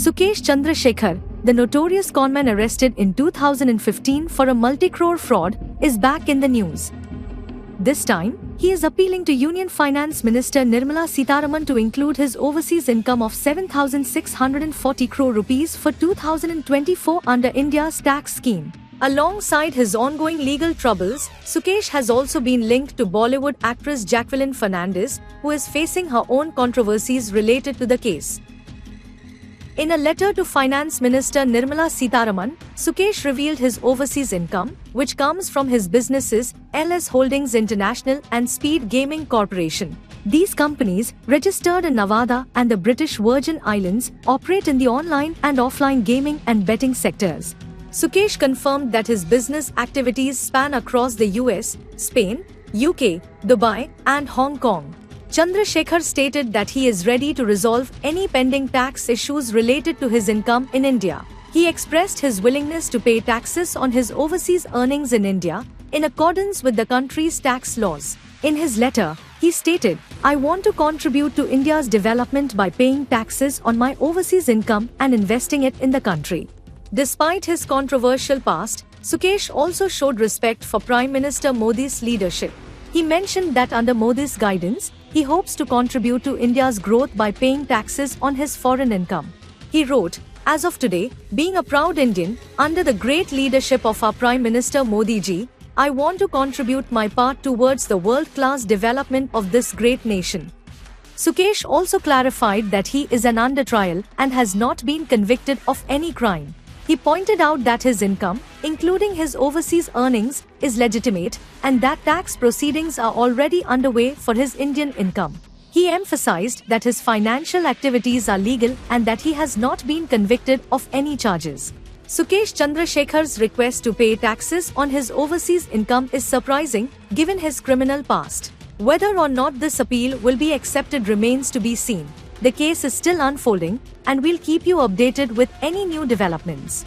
Sukesh Chandrasekhar, the notorious conman arrested in 2015 for a multi-crore fraud, is back in the news. This time, he is appealing to Union Finance Minister Nirmala Sitharaman to include his overseas income of 7,640 crore rupees for 2024 under India's tax scheme. Alongside his ongoing legal troubles, Sukesh has also been linked to Bollywood actress Jacqueline Fernandez, who is facing her own controversies related to the case. In a letter to Finance Minister Nirmala Sitharaman, Sukesh revealed his overseas income, which comes from his businesses LS Holdings International and Speed Gaming Corporation. These companies, registered in Nevada and the British Virgin Islands, operate in the online and offline gaming and betting sectors. Sukesh confirmed that his business activities span across the US, Spain, UK, Dubai, and Hong Kong. Chandrasekhar stated that he is ready to resolve any pending tax issues related to his income in India. He expressed his willingness to pay taxes on his overseas earnings in India, in accordance with the country's tax laws. In his letter, he stated, "I want to contribute to India's development by paying taxes on my overseas income and investing it in the country." Despite his controversial past, Sukesh also showed respect for Prime Minister Modi's leadership. He mentioned that under Modi's guidance, he hopes to contribute to India's growth by paying taxes on his foreign income. He wrote, "As of today, being a proud Indian, under the great leadership of our Prime Minister Modi ji, I want to contribute my part towards the world-class development of this great nation." Sukesh also clarified that he is an under trial and has not been convicted of any crime. He pointed out that his income, including his overseas earnings, is legitimate and that tax proceedings are already underway for his Indian income. He emphasized that his financial activities are legal and that he has not been convicted of any charges. Sukesh Chandrasekhar's request to pay taxes on his overseas income is surprising, given his criminal past. Whether or not this appeal will be accepted remains to be seen. The case is still unfolding, and we'll keep you updated with any new developments.